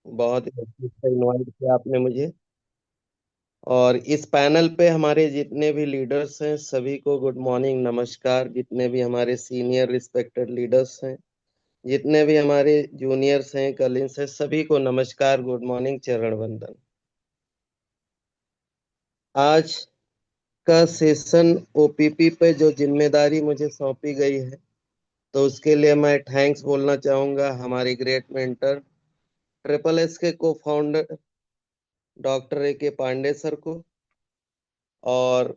बहुत ही अच्छे से इनवाइट किया आपने मुझे। और इस पैनल पे हमारे जितने भी लीडर्स हैं सभी को गुड मॉर्निंग, नमस्कार। जितने भी हमारे सीनियर रिस्पेक्टेड लीडर्स हैं, जितने भी हमारे जूनियर्स हैं, कलीग्स हैं, सभी को नमस्कार, गुड मॉर्निंग, चरण वंदन। आज का सेशन ओपीपी पे जो जिम्मेदारी मुझे सौंपी गई है, तो उसके लिए मैं थैंक्स बोलना चाहूंगा हमारे ग्रेट मेंटर ट्रिपल एस के को फाउंडर डॉक्टर ए के पांडे सर को। और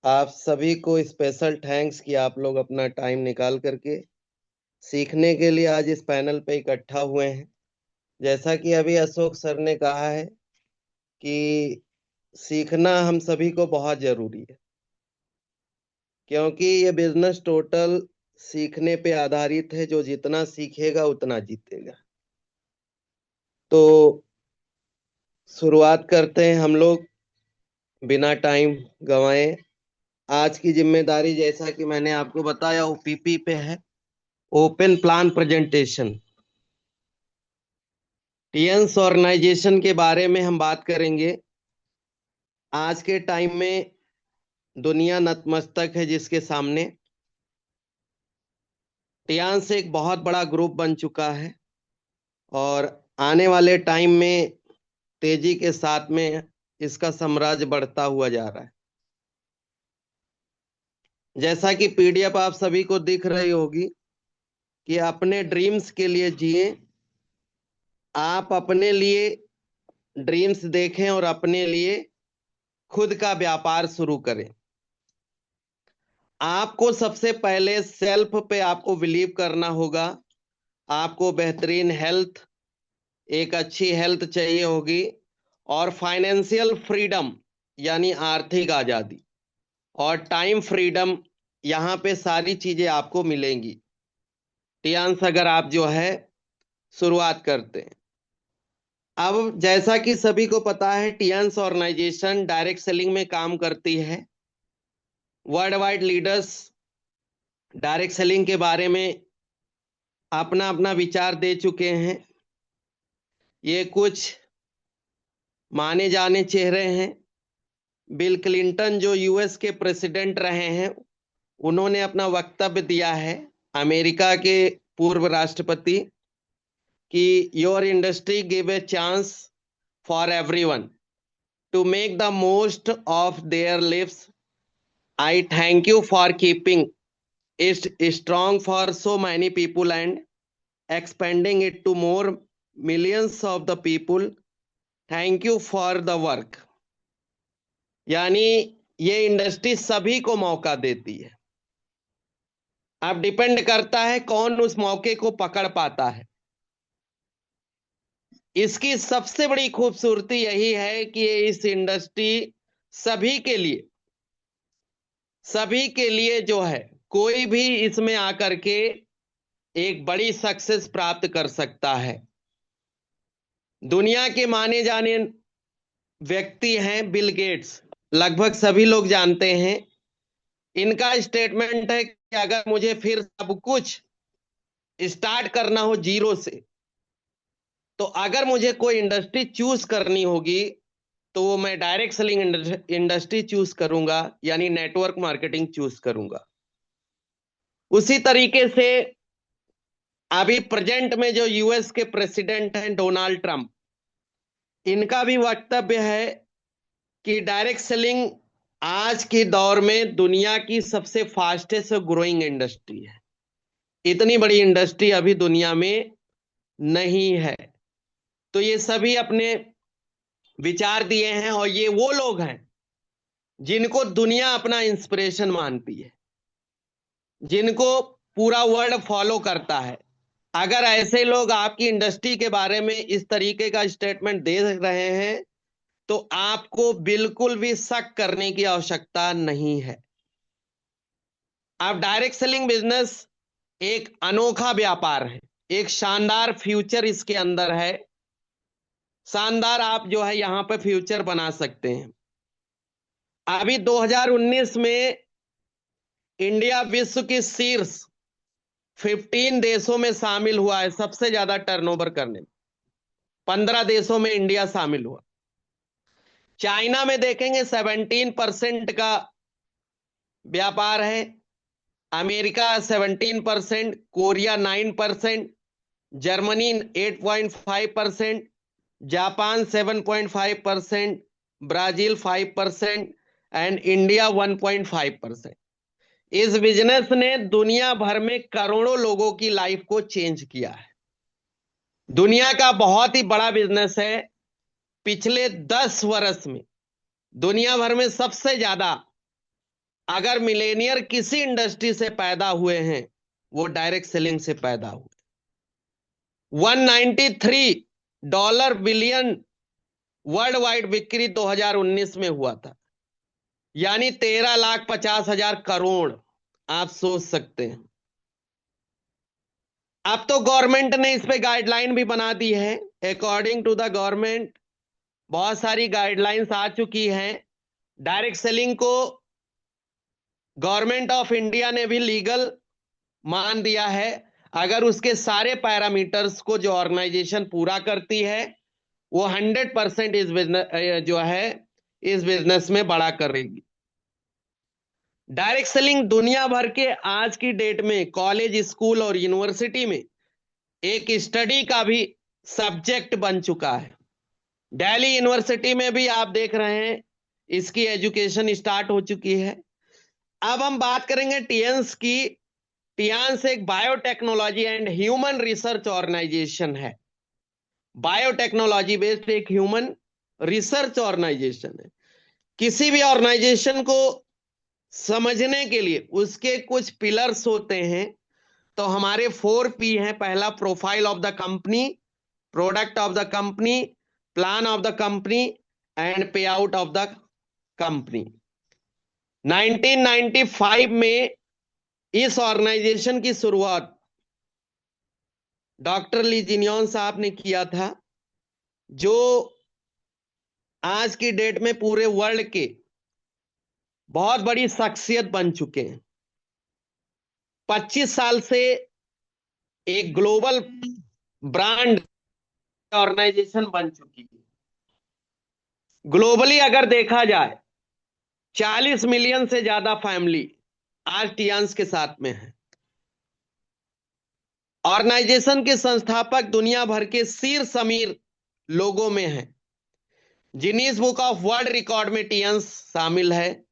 आप सभी को स्पेशल थैंक्स कि आप लोग अपना टाइम निकाल करके सीखने के लिए आज इस पैनल पे इकट्ठा हुए हैं। जैसा कि अभी अशोक सर ने कहा है कि सीखना हम सभी को बहुत जरूरी है, क्योंकि ये बिजनेस टोटल सीखने पे आधारित है। जो जितना सीखेगा उतना जीतेगा। तो शुरुआत करते हैं हम लोग बिना टाइम गंवाए। आज की जिम्मेदारी, जैसा कि मैंने आपको बताया, ओपीपी पे है, ओपन प्लान प्रेजेंटेशन। टीएन्स ऑर्गेनाइजेशन के बारे में हम बात करेंगे। आज के टाइम में दुनिया नतमस्तक है जिसके सामने। टियान्स एक बहुत बड़ा ग्रुप बन चुका है और आने वाले टाइम में तेजी के साथ में इसका साम्राज्य बढ़ता हुआ जा रहा है। जैसा कि पीडीएफ आप सभी को दिख रही होगी कि अपने ड्रीम्स के लिए जिए। आप अपने लिए ड्रीम्स देखें और अपने लिए खुद का व्यापार शुरू करें। आपको सबसे पहले सेल्फ पे आपको बिलीव करना होगा। आपको बेहतरीन हेल्थ, एक अच्छी हेल्थ चाहिए होगी, और फाइनेंशियल फ्रीडम यानी आर्थिक आजादी, और टाइम फ्रीडम। यहां पे सारी चीजें आपको मिलेंगी टियान्स, अगर आप जो है शुरुआत करते हैं। अब जैसा कि सभी को पता है, टियान्स ऑर्गेनाइजेशन डायरेक्ट सेलिंग में काम करती है। World wide leaders direct selling के बारे में अपना अपना विचार दे चुके हैं। ये कुछ माने जाने चेहरे हैं। बिल क्लिंटन जो यूएस के प्रेसिडेंट रहे हैं, उन्होंने अपना वक्तव्य दिया है, अमेरिका के पूर्व राष्ट्रपति, कि your industry give a chance for everyone to make the most of their lives. I thank you for keeping it strong for so many people and expanding it to more millions of the people. Thank you for the work। यानी ये industry सभी को मौका देती है। अब depend करता है कौन उस मौके को पकड़ पाता है। इसकी सबसे बड़ी खूबसूरती यही है कि इस इंडस्ट्री सभी के लिए, सभी के लिए जो है, कोई भी इसमें आकर के एक बड़ी सक्सेस प्राप्त कर सकता है। दुनिया के माने जाने व्यक्ति हैं बिल गेट्स, लगभग सभी लोग जानते हैं। इनका स्टेटमेंट है कि अगर मुझे फिर सब कुछ स्टार्ट करना हो जीरो से, तो अगर मुझे कोई इंडस्ट्री चूज करनी होगी तो वो मैं डायरेक्ट सेलिंग इंडस्ट्री चूज करूंगा, यानी नेटवर्क मार्केटिंग चूज करूंगा। उसी तरीके से अभी प्रेजेंट में जो यूएस के प्रेसिडेंट हैं डोनाल्ड ट्रंप, इनका भी वक्तव्य है कि डायरेक्ट सेलिंग आज के दौर में दुनिया की सबसे फास्टेस्ट ग्रोइंग इंडस्ट्री है। इतनी बड़ी इंडस्ट्री अभी दुनिया में नहीं है। तो ये सभी अपने विचार दिए हैं, और ये वो लोग हैं जिनको दुनिया अपना इंस्पिरेशन मानती है, जिनको पूरा वर्ल्ड फॉलो करता है। अगर ऐसे लोग आपकी इंडस्ट्री के बारे में इस तरीके का स्टेटमेंट दे रहे हैं, तो आपको बिल्कुल भी शक करने की आवश्यकता नहीं है। अब डायरेक्ट सेलिंग बिजनेस एक अनोखा व्यापार है, एक शानदार फ्यूचर इसके अंदर है। शानदार आप जो है यहां पर फ्यूचर बना सकते हैं। अभी 2019 में इंडिया विश्व के शीर्ष 15 देशों में शामिल हुआ है सबसे ज्यादा टर्नओवर करने में। 15 देशों में इंडिया शामिल हुआ। चाइना में देखेंगे 17% का व्यापार है, America 17%, Korea 9%, Germany 8.5%, Japan 7.5%, Brazil 5% and India 1.5%। इस बिजनेस ने दुनिया भर में करोड़ों लोगों की लाइफ को चेंज किया है। दुनिया का बहुत ही बड़ा बिजनेस है। पिछले 10 वर्ष में दुनिया भर में सबसे ज्यादा अगर मिलेनियर किसी इंडस्ट्री से पैदा हुए हैं, वो डायरेक्ट सेलिंग से पैदा हुए। $193 बिलियन वर्ल्ड वाइड बिक्री 2019 में हुआ था, यानी 13,50,000 करोड़। आप सोच सकते हैं। अब तो गवर्नमेंट ने इस पे गाइडलाइन भी बना दी है। अकॉर्डिंग टू द गवर्नमेंट बहुत सारी गाइडलाइंस आ चुकी हैं। डायरेक्ट सेलिंग को गवर्नमेंट ऑफ इंडिया ने भी लीगल मान दिया है, अगर उसके सारे पैरामीटर्स को जो ऑर्गेनाइजेशन पूरा करती है, वो 100% इस बिजनेस जो है इस बिजनेस में बड़ा करेगी। डायरेक्ट सेलिंग दुनिया भर के आज की डेट में कॉलेज, स्कूल और यूनिवर्सिटी में एक स्टडी का भी सब्जेक्ट बन चुका है। दिल्ली यूनिवर्सिटी में भी आप देख रहे हैं इसकी एजुकेशन स्टार्ट हो चुकी है। अब हम बात करेंगे टियंस की। टियांस एक biotechnology and human research organisation है। बायोटेक्नोलॉजी बेस्ड एक ह्यूमन रिसर्च ऑर्गेनाइजेशन है। किसी भी ऑर्गेनाइजेशन को समझने के लिए उसके कुछ पिलर्स होते हैं। तो हमारे 4P हैं। पहला, profile of the company, product of the company, plan of the company and पे आउट ऑफ द कंपनी। 1995 में इस ऑर्गेनाइजेशन की शुरुआत डॉक्टर ली जिनियॉन साहब ने किया था, जो आज की डेट में पूरे वर्ल्ड के बहुत बड़ी शख्सियत बन चुके हैं। 25 साल से एक ग्लोबल ब्रांड ऑर्गेनाइजेशन बन चुकी है। ग्लोबली अगर देखा जाए 40 मिलियन से ज्यादा फैमिली आज टियांस के साथ में है। ऑर्गेनाइजेशन के संस्थापक दुनिया भर के शीर्ष अमीर लोगों में हैं। Guinness book of world record में टियांस शामिल है।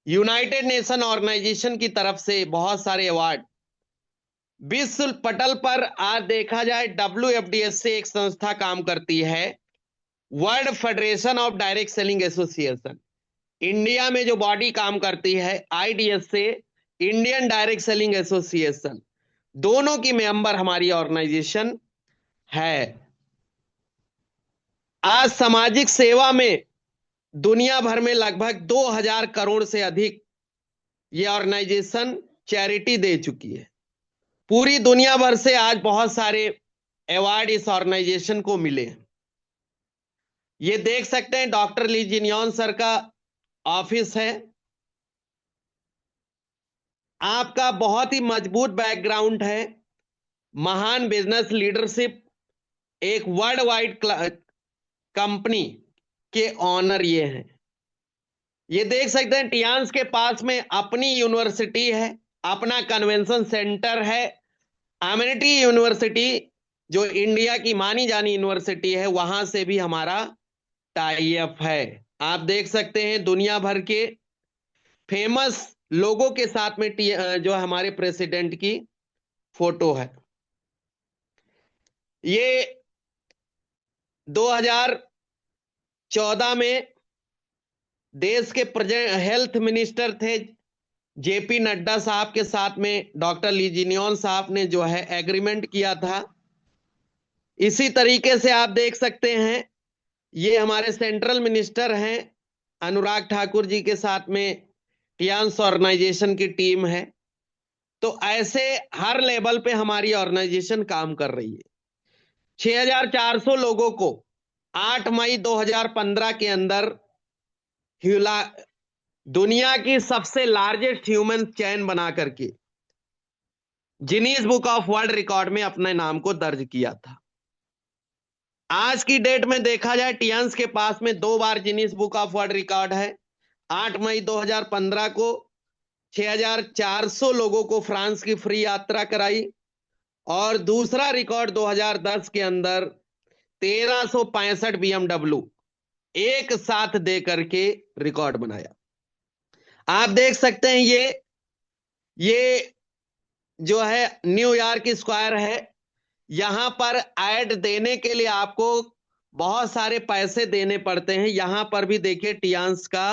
यूनाइटेड नेशन ऑर्गेनाइजेशन की तरफ से बहुत सारे अवार्ड। विश्व पटल पर आज देखा जाए WFDS से एक संस्था काम करती है, world federation of direct selling association. India में जो बॉडी काम करती है IDS से, इंडियन डायरेक्ट सेलिंग एसोसिएशन। दोनों की मेंबर हमारी ऑर्गेनाइजेशन है। आज सामाजिक सेवा में दुनिया भर में लगभग 2000 करोड़ से अधिक ये ऑर्गेनाइजेशन चैरिटी दे चुकी है। पूरी दुनिया भर से आज बहुत सारे अवार्ड इस ऑर्गेनाइजेशन को मिले हैं। ये देख सकते हैं डॉक्टर ली जिनियॉन सर का ऑफिस है। आपका बहुत ही मजबूत बैकग्राउंड है, महान बिजनेस लीडरशिप, एक वर्ल्ड वाइड कंपनी के ऑनर ये हैं। ये देख सकते हैं टियांस के पास में अपनी यूनिवर्सिटी है, अपना कन्वेंशन सेंटर है। एमिनिटी यूनिवर्सिटी जो इंडिया की मानी जानी यूनिवर्सिटी है, वहां से भी हमारा टाई अप है। आप देख सकते हैं दुनिया भर के फेमस लोगों के साथ में जो हमारे प्रेसिडेंट की फोटो है। ये 2014 में देश के हेल्थ मिनिस्टर थे JP नड्डा साहब के साथ में डॉक्टर ली जिनियॉन साहब ने जो है एग्रीमेंट किया था। इसी तरीके से आप देख सकते हैं ये हमारे सेंट्रल मिनिस्टर हैं, अनुराग ठाकुर जी के साथ में टियांस ऑर्गेनाइजेशन की टीम है। तो ऐसे हर लेवल पे हमारी ऑर्गेनाइजेशन काम कर रही है। 6400 लोगों को 8 मई 2015 के अंदर दुनिया की सबसे लार्जेस्ट ह्यूमन चेन बना करके Guinness book of world record में अपने नाम को दर्ज किया था। आज की डेट में देखा जाए, टियांस के पास में 2 बार Guinness book of world record है। 8 मई 2015 को 6,400 लोगों को फ्रांस की फ्री यात्रा कराई, और दूसरा रिकॉर्ड 2010 के अंदर 1365 BMW एक साथ दे करके रिकॉर्ड बनाया। आप देख सकते हैं, ये जो है न्यूयॉर्क स्क्वायर है। यहां पर ऐड देने के लिए आपको बहुत सारे पैसे देने पड़ते हैं। यहां पर भी देखिए टियांस का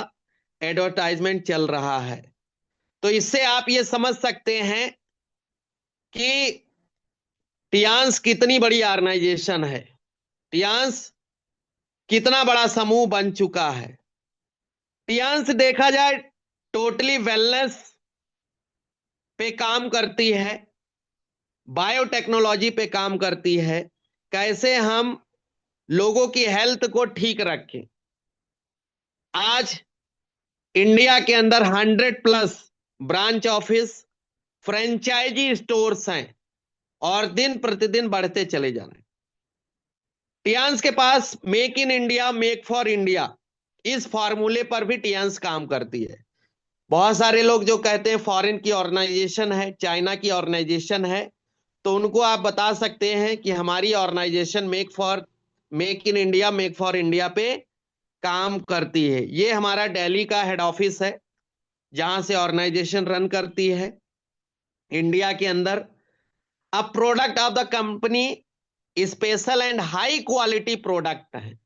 एडवर्टाइजमेंट चल रहा है। तो इससे आप ये समझ सकते हैं कि टियांस कितनी बड़ी ऑर्गेनाइजेशन है, टियांस कितना बड़ा समूह बन चुका है। टियांस देखा जाए टोटली वेलनेस पे काम करती है, बायोटेक्नोलॉजी पे काम करती है, कैसे हम लोगों की हेल्थ को ठीक रखें। आज इंडिया के अंदर 100+ ब्रांच ऑफिस, फ्रेंचाइजी स्टोर्स हैं, और दिन प्रतिदिन बढ़ते चले जा रहे हैं। टियांस के पास make in India, make for India, इस फॉर्मूले पर भी टियांस काम करती है। बहुत सारे लोग जो कहते हैं फॉरेन की ऑर्गेनाइजेशन है, चाइना की ऑर्गेनाइजेशन है, तो उनको आप बता सकते हैं कि हमारी organisation make in India, make for India पे काम करती है। ये हमारा दिल्ली का हेड ऑफिस है, जहां से ऑर्गेनाइजेशन रन करती है इंडिया के अंदर। अब product of the company special and high quality product है।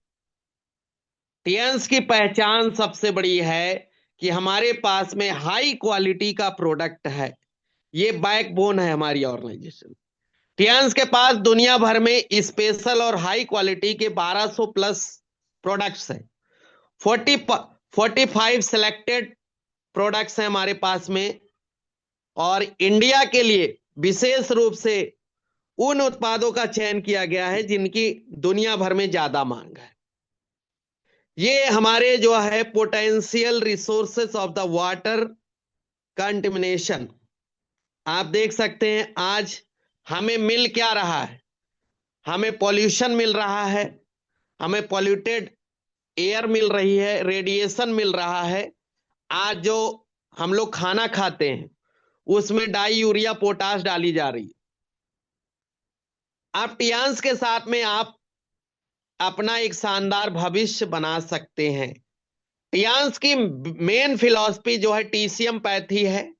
टियांस की पहचान सबसे बड़ी है कि हमारे पास में हाई क्वालिटी का प्रोडक्ट है। ये बैकबोन है हमारी ऑर्गेनाइजेशन। टियांस के पास दुनिया भर में स्पेशल और हाई क्वालिटी के 1200+ प्रोडक्ट्स हैं। 45 सिलेक्टेड प्रोडक्ट्स हैं हमारे पास में, और इंडिया के लिए विशेष रूप से उन उत्पादों का चयन किया गया है जिनकी दुनिया भर में ज्यादा मांग है। ये हमारे जो है potential resources of the water contamination, आप देख सकते हैं आज हमें मिल क्या रहा है। हमें पॉल्यूशन मिल रहा है, हमें पॉल्यूटेड एयर मिल रही है, रेडिएशन मिल रहा है। आज जो हम लोग खाना खाते हैं उसमें डाई यूरिया पोटाश डाली जा रही है। आप टियांस के साथ में आप अपना एक शानदार भविष्य बना सकते हैं। टियांस की मेन फिलॉसफी जो है टीसीएम पैथी है।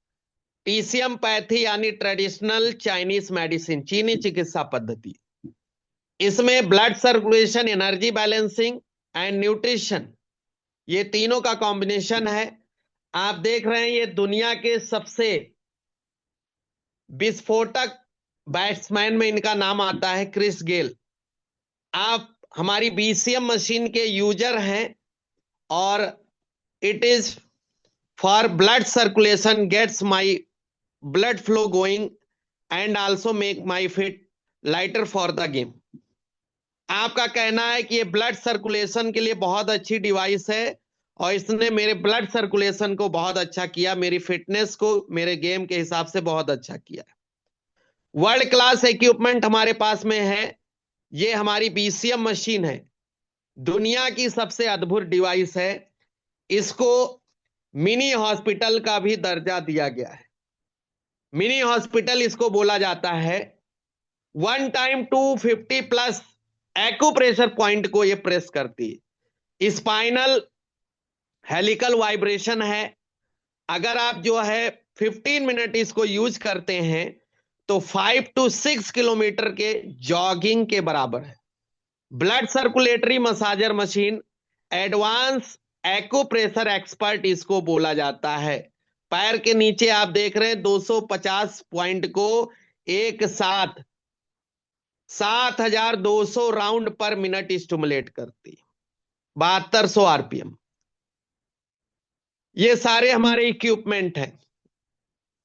टीसीएम पैथी यानी ट्रेडिशनल चाइनीज मेडिसिन, चीनी चिकित्सा पद्धति। इसमें blood circulation, energy balancing and nutrition, ये तीनों का कॉम्बिनेशन है। आप देख रहे हैं ये दुनिया के सबसे विस्फोटक बैट्समैन में इनका नाम आता है, क्रिस गेल। आप हमारी बीसीएम मशीन के यूजर हैं, और it is for blood circulation, gets my blood flow going and also make my feet lighter for the game. आपका कहना है कि ये ब्लड सर्कुलेशन के लिए बहुत अच्छी डिवाइस है, और इसने मेरे ब्लड सर्कुलेशन को बहुत अच्छा किया, मेरी फिटनेस को मेरे गेम के हिसाब से बहुत अच्छा किया। वर्ल्ड क्लास इक्विपमेंट हमारे पास में है। ये हमारी बीसीएम मशीन है, दुनिया की सबसे अद्भुत डिवाइस है। इसको मिनी हॉस्पिटल का भी दर्जा दिया गया है। मिनी हॉस्पिटल इसको बोला जाता है। 1 टाइम 250+ एक्यूप्रेशर पॉइंट को ये प्रेस करती है। स्पाइनल हेलिकल वाइब्रेशन है। अगर आप जो है 15 मिनट इसको यूज करते हैं तो 5 to 6 किलोमीटर के जॉगिंग के बराबर है। Blood circulatory massager machine, advance acupressure expert इसको बोला जाता है। पैर के नीचे आप देख रहे हैं 250 पॉइंट को एक साथ 7,200 राउंड पर मिनट स्टिमुलेट करती, 7200 आरपीएम। ये सारे हमारे इक्विपमेंट हैं।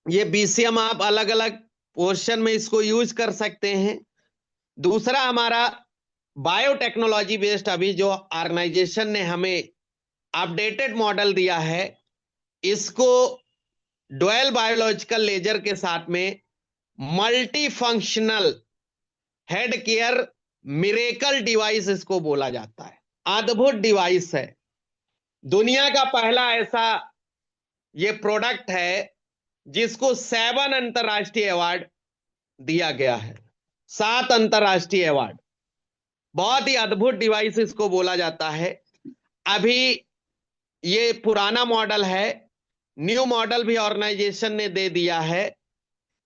ये बीसीएम आप अलग अलग पोर्शन में इसको यूज कर सकते हैं। दूसरा हमारा बायोटेक्नोलॉजी बेस्ड अभी जो ऑर्गेनाइजेशन ने हमें अपडेटेड मॉडल दिया है, इसको डुअल बायोलॉजिकल लेजर के साथ में multi functional head care miracle device इसको बोला जाता है, अद्भुत डिवाइस है। दुनिया का पहला ऐसा ये प्रोडक्ट है जिसको 7 अंतरराष्ट्रीय अवार्ड दिया गया है, 7 अंतरराष्ट्रीय अवार्ड। बहुत ही अद्भुत डिवाइस इसको बोला जाता है। अभी ये पुराना मॉडल है, न्यू मॉडल भी ऑर्गेनाइजेशन ने दे दिया है।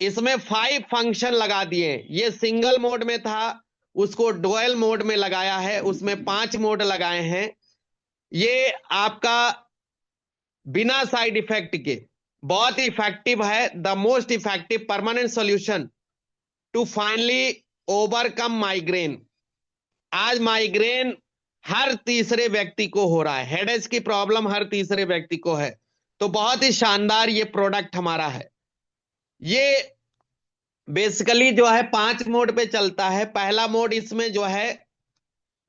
इसमें 5 फंक्शन लगा दिए। ये सिंगल मोड में था, उसको डुअल मोड में लगाया है, उसमें 5 मोड लगाए हैं। ये आपका बिना साइड इफेक्ट के बहुत ही इफेक्टिव है। The most effective permanent solution to finally overcome migraine. आज माइग्रेन हर तीसरे व्यक्ति को हो रहा है, हेडेक की प्रॉब्लम हर तीसरे व्यक्ति को है। तो बहुत ही शानदार ये प्रोडक्ट हमारा है। ये बेसिकली जो है 5 मोड पे चलता है। पहला मोड इसमें जो है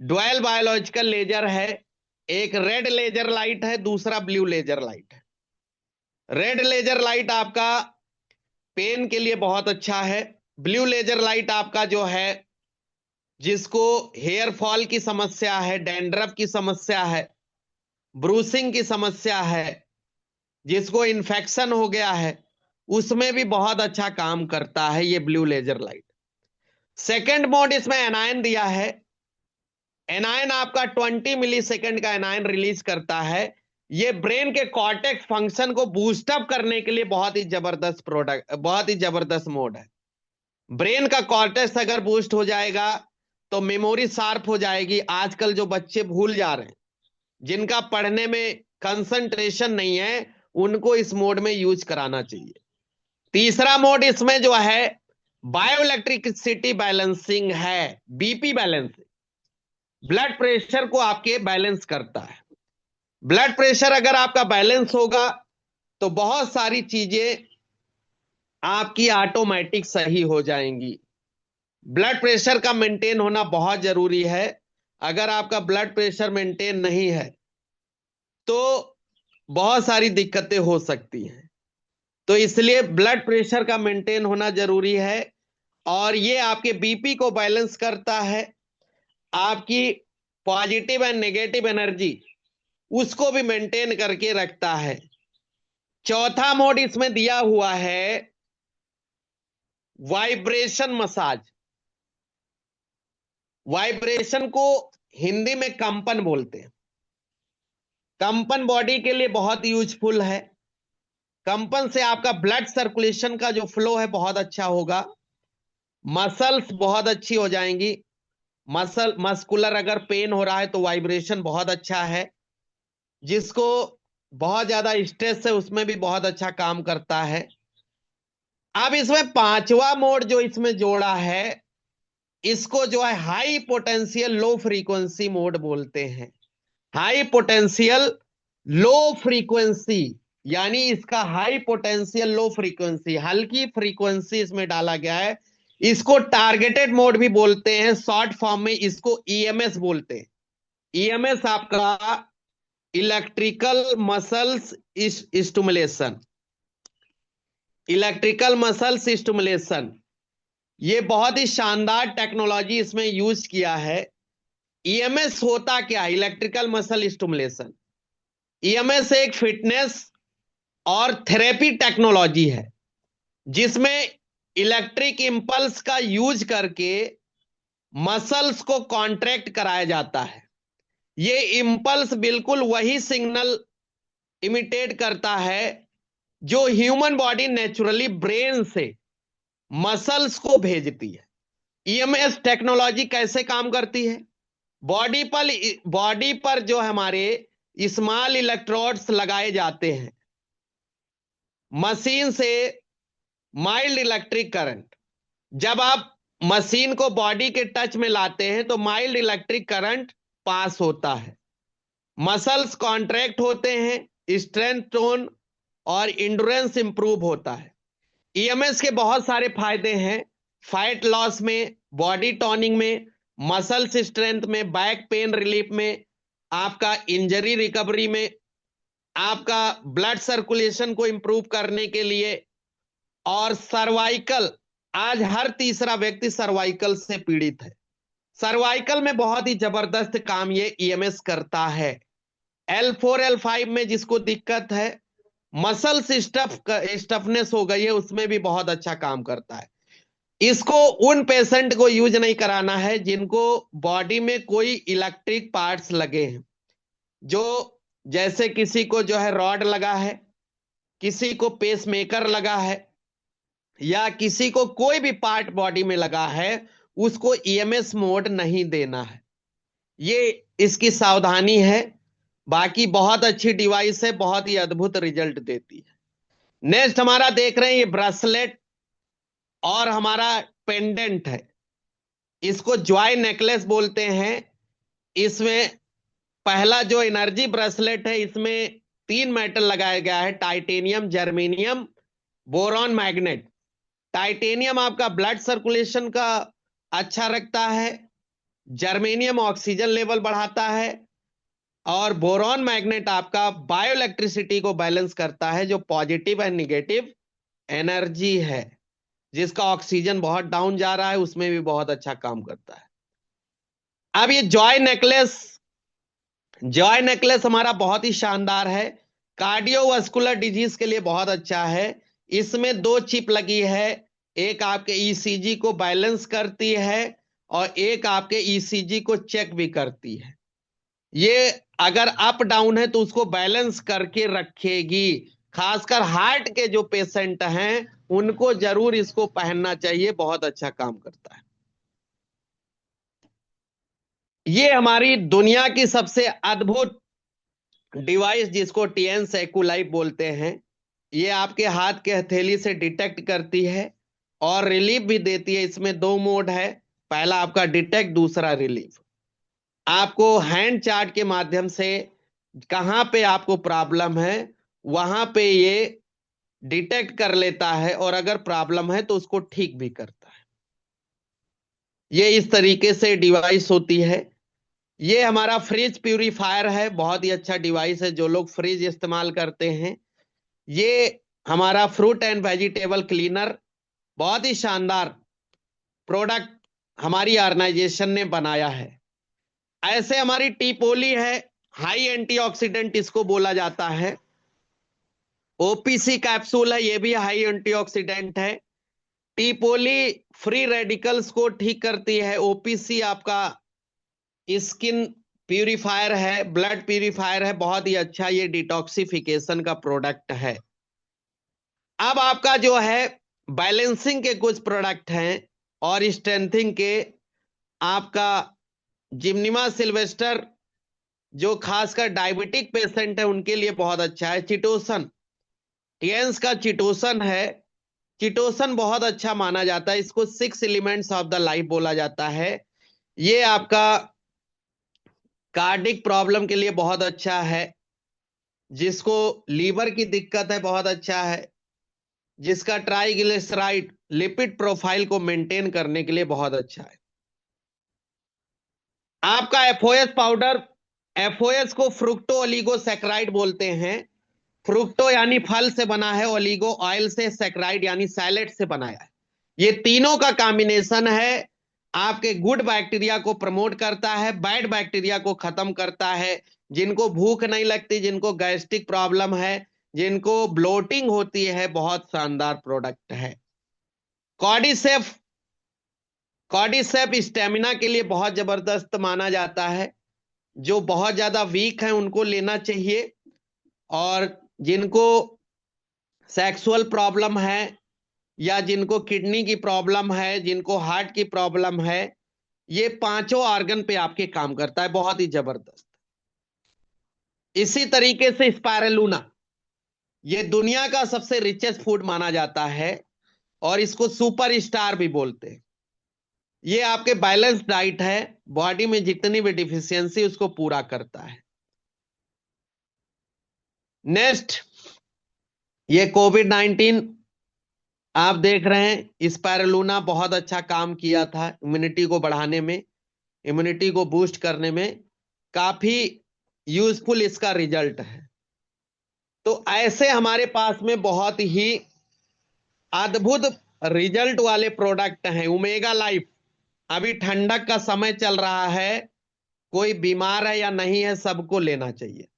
डुअल बायोलॉजिकल लेजर है, एक रेड लेजर लाइट है, दूसरा ब्लू लेजर लाइट है। रेड लेजर लाइट आपका पेन के लिए बहुत अच्छा है। ब्लू लेजर लाइट आपका जो है जिसको हेयर फॉल की समस्या है, डैंड्रफ की समस्या है, ब्रूसिंग की समस्या है, जिसको इन्फेक्शन हो गया है, उसमें भी बहुत अच्छा काम करता है ये blue laser light. Second mode इसमें एनायन दिया है। एनायन आपका 20 मिलीसेकंड का एनायन रिलीज करता है। ये ब्रेन के कॉर्टेक्स फंक्शन को बूस्टअप करने के लिए बहुत ही जबरदस्त प्रोडक्ट, बहुत ही जबरदस्त मोड है। ब्रेन का कॉर्टेक्स अगर बूस्ट हो जाएगा तो मेमोरी शार्प हो जाएगी। आजकल जो बच्चे भूल जा रहे हैं, जिनका पढ़ने में कंसंट्रेशन नहीं है, उनको इस मोड में यूज कराना चाहिए। तीसरा मोड इसमें जो है बायोइलेक्ट्रिसिटी बैलेंसिंग है, बीपी बैलेंसिंग, ब्लड प्रेशर को आपके बैलेंस करता है। ब्लड प्रेशर अगर आपका बैलेंस होगा तो बहुत सारी चीजें आपकी ऑटोमेटिक सही हो जाएंगी। ब्लड प्रेशर का मेंटेन होना बहुत जरूरी है। अगर आपका ब्लड प्रेशर मेंटेन नहीं है तो बहुत सारी दिक्कतें हो सकती हैं। तो इसलिए ब्लड प्रेशर का मेंटेन होना जरूरी है। और ये आपके बीपी को बैलेंस करता है, आपकी पॉजिटिव एंड नेगेटिव एनर्जी उसको भी मेंटेन करके रखता है। चौथा मोड इसमें दिया हुआ है वाइब्रेशन मसाज। वाइब्रेशन को हिंदी में कंपन बोलते हैं। कंपन बॉडी के लिए बहुत यूजफुल है। कंपन से आपका ब्लड सर्कुलेशन का जो फ्लो है बहुत अच्छा होगा, मसल्स बहुत अच्छी हो जाएंगी। मस्कुलर अगर पेन हो रहा है तो वाइब्रेशन बहुत अच्छा है। जिसको बहुत ज्यादा स्ट्रेस है उसमें भी बहुत अच्छा काम करता है। अब इसमें 5वां मोड जो इसमें जोड़ा है, इसको जो है high potential low frequency mode बोलते हैं। हाई पोटेंशियल लो फ्रीक्वेंसी, यानी इसका हाई पोटेंशियल लो फ्रीक्वेंसी, हल्की फ्रीक्वेंसी इसमें डाला गया है। इसको टारगेटेड मोड भी बोलते हैं, शॉर्ट फॉर्म में इसको ईएमएस बोलते हैं। ईएमएस आपका electrical muscles stimulation, electrical muscles stimulation, ये बहुत ही शानदार टेक्नोलॉजी इसमें यूज किया है। ईएमएस होता क्या है? Electrical muscle stimulation. ईएमएस एक फिटनेस और थेरेपी टेक्नोलॉजी है जिसमें इलेक्ट्रिक इंपल्स का यूज करके मसल्स को कॉन्ट्रैक्ट कराया जाता है। ये इंपल्स बिल्कुल वही सिग्नल इमिटेट करता है जो ह्यूमन बॉडी नेचुरली ब्रेन से मसल्स को भेजती है। ईएमएस टेक्नोलॉजी कैसे काम करती है? बॉडी पर जो हमारे स्मॉल इलेक्ट्रोड्स लगाए जाते हैं, मशीन से माइल्ड इलेक्ट्रिक करंट, जब आप मशीन को बॉडी के टच में लाते हैं तो माइल्ड इलेक्ट्रिक करंट पास होता है, मसल्स कॉन्ट्रैक्ट होते हैं, स्ट्रेंथ, टोन और इंड्योरेंस इंप्रूव होता है। ईएमएस के बहुत सारे फायदे हैं, फैट लॉस में, बॉडी टोनिंग में, मसल्स स्ट्रेंथ में, बैक पेन रिलीफ में, आपका इंजरी रिकवरी में, आपका ब्लड सर्कुलेशन को इंप्रूव करने के लिए, और सर्वाइकल, आज हर तीसरा व्यक्ति सर्वाइकल से पीड़ित है। सर्वाइकल में बहुत ही जबरदस्त काम ये ईएमएस करता है। L4 L5 में जिसको दिक्कत है, मसल स्टफनेस हो गई है, उसमें भी बहुत अच्छा काम करता है। इसको उन पेशेंट को यूज नहीं कराना है जिनको बॉडी में कोई इलेक्ट्रिक पार्ट्स लगे हैं, जो जैसे किसी को जो है रॉड लगा है, किसी को पेसमेकर लगा है, या किसी को कोई भी पार्ट बॉडी में लगा है, उसको ईएमएस मोड नहीं देना है। ये इसकी सावधानी है। बाकी बहुत अच्छी डिवाइस है, बहुत ही अद्भुत रिजल्ट देती है। नेक्स्ट हमारा देख रहे हैं ये ब्रेसलेट और हमारा पेंडेंट है। इसको जॉय नेकलेस बोलते हैं। इसमें पहला जो एनर्जी ब्रेसलेट है, इसमें 3 मेटल लगाया गया है, titanium, germanium, boron, magnet. Titanium आपका ब्लड सर्कुलेशन का अच्छा रखता है, जर्मेनियम ऑक्सीजन लेवल बढ़ाता है, और बोरॉन मैग्नेट आपका बायोइलेक्ट्रिसिटी को बैलेंस करता है, जो पॉजिटिव एंड निगेटिव एनर्जी है, जिसका ऑक्सीजन बहुत डाउन जा रहा है, उसमें भी बहुत अच्छा काम करता है। अब ये जॉय नेकलेस हमारा बहुत ही शानदार है, कार्डियोवास्कुलर डिजीज के लिए बहुत अच्छा है। इसमें 2 चिप लगी है, एक आपके ईसीजी को बैलेंस करती है और एक आपके ईसीजी को चेक भी करती है। ये अगर अप डाउन है तो उसको बैलेंस करके रखेगी। खासकर हार्ट के जो पेशेंट हैं उनको जरूर इसको पहनना चाहिए, बहुत अच्छा काम करता है। ये हमारी दुनिया की सबसे अद्भुत डिवाइस, जिसको टीएन सेकुलाइव बोलते हैं, ये आपके हाथ के हथेली से डिटेक्ट करती है और रिलीफ भी देती है। इसमें 2 मोड है, पहला आपका डिटेक्ट, दूसरा रिलीफ। आपको हैंड चार्ट के माध्यम से कहां पे आपको प्रॉब्लम है वहां पे ये डिटेक्ट कर लेता है, और अगर प्रॉब्लम है तो उसको ठीक भी करता है। ये इस तरीके से डिवाइस होती है। ये हमारा फ्रिज प्यूरीफायर है, बहुत ही अच्छा डिवाइस है जो लोग फ्रिज इस्तेमाल करते हैं। ये हमारा फ्रूट एंड वेजिटेबल क्लीनर, बहुत ही शानदार प्रोडक्ट हमारी ऑर्गेनाइजेशन ने बनाया है। ऐसे हमारी टीपोली है, हाई एंटीऑक्सीडेंट इसको बोला जाता है। ओपीसी कैप्सूल है, ये भी हाई एंटीऑक्सीडेंट है। टीपोली फ्री रेडिकल्स को ठीक करती है। ओपीसी आपका स्किन प्यूरिफायर है, ब्लड प्यूरिफायर है, बहुत ही अच्छा ये डिटॉक्सिफिकेशन का प्रोडक्ट है। अब आपका जो है बैलेंसिंग के कुछ प्रोडक्ट हैं और स्ट्रेंथिंग के, आपका जिम्निमा सिल्वेस्टर, जो खासकर डायबिटिक पेशेंट है उनके लिए बहुत अच्छा है। चिटोसन, टियंस का चिटोसन है, चिटोसन बहुत अच्छा माना जाता है, इसको 6 एलिमेंट्स ऑफ द लाइफ बोला जाता है। ये आपका कार्डिक प्रॉब्लम के लिए बहुत अच्छा है, जिसको लीवर की दिक्कत है बहुत अच्छा है, जिसका ट्राइग्लिसराइड लिपिड प्रोफाइल को मेंटेन करने के लिए बहुत अच्छा है। आपका एफओएस पाउडर, एफओएस को फ्रुक्टो ओलिगोसैकराइड बोलते हैं। फ्रुक्टो यानी फल से बना है, ओलिगो ऑयल से, सैकराइड यानी सैलेड से बनाया है। ये तीनों का कॉम्बिनेशन है, आपके गुड बैक्टीरिया को प्रमोट करता है, बैड बैक्टीरिया को खत्म करता है। जिनको भूख नहीं लगती, जिनको गैस्ट्रिक प्रॉब्लम है, जिनको ब्लोटिंग होती है, बहुत शानदार प्रोडक्ट है। कॉर्डिसेफ, कॉर्डिसेफ स्टेमिना के लिए बहुत जबरदस्त माना जाता है। जो बहुत ज्यादा वीक है उनको लेना चाहिए, और जिनको सेक्सुअल प्रॉब्लम है, या जिनको किडनी की प्रॉब्लम है, जिनको हार्ट की प्रॉब्लम है, ये 5 ऑर्गन पे आपके काम करता है, बहुत ही जबरदस्त। इसी तरीके से स्पायरुलिना, ये दुनिया का सबसे रिचेस्ट फूड माना जाता है और इसको सुपर स्टार भी बोलते हैं। ये आपके बैलेंस डाइट है, बॉडी में जितनी भी डिफिशियंसी उसको पूरा करता है। नेक्स्ट, ये कोविड-19 आप देख रहे हैं, स्पायरुलिना बहुत अच्छा काम किया था इम्यूनिटी को बढ़ाने में, इम्यूनिटी को बूस्ट करने में, काफी यूजफुल इसका रिजल्ट है। तो ऐसे हमारे पास में बहुत ही अद्भुत रिजल्ट वाले प्रोडक्ट हैं। ओमेगा लाइफ, अभी ठंडक का समय चल रहा है, कोई बीमार है या नहीं है, सबको लेना चाहिए।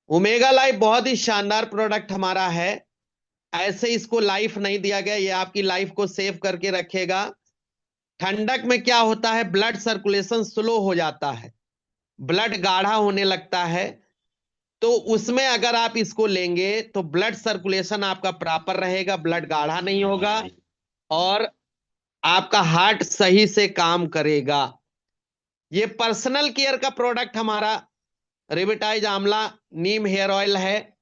ओमेगा लाइफ बहुत ही शानदार प्रोडक्ट हमारा है। ऐसे इसको लाइफ नहीं दिया गया, ये आपकी लाइफ को सेव करके रखेगा। ठंडक में क्या होता है, ब्लड सर्कुलेशन स्लो हो जाता है, ब्लड गाढ़ा होने लगता है। तो उसमें अगर आप इसको लेंगे तो ब्लड सर्कुलेशन आपका प्रॉपर रहेगा, ब्लड गाढ़ा नहीं होगा और आपका हार्ट सही से काम करेगा। ये पर्सनल केयर का प्रोडक्ट हमारा रिविटाइज आंवला नीम हेयर ऑयल है,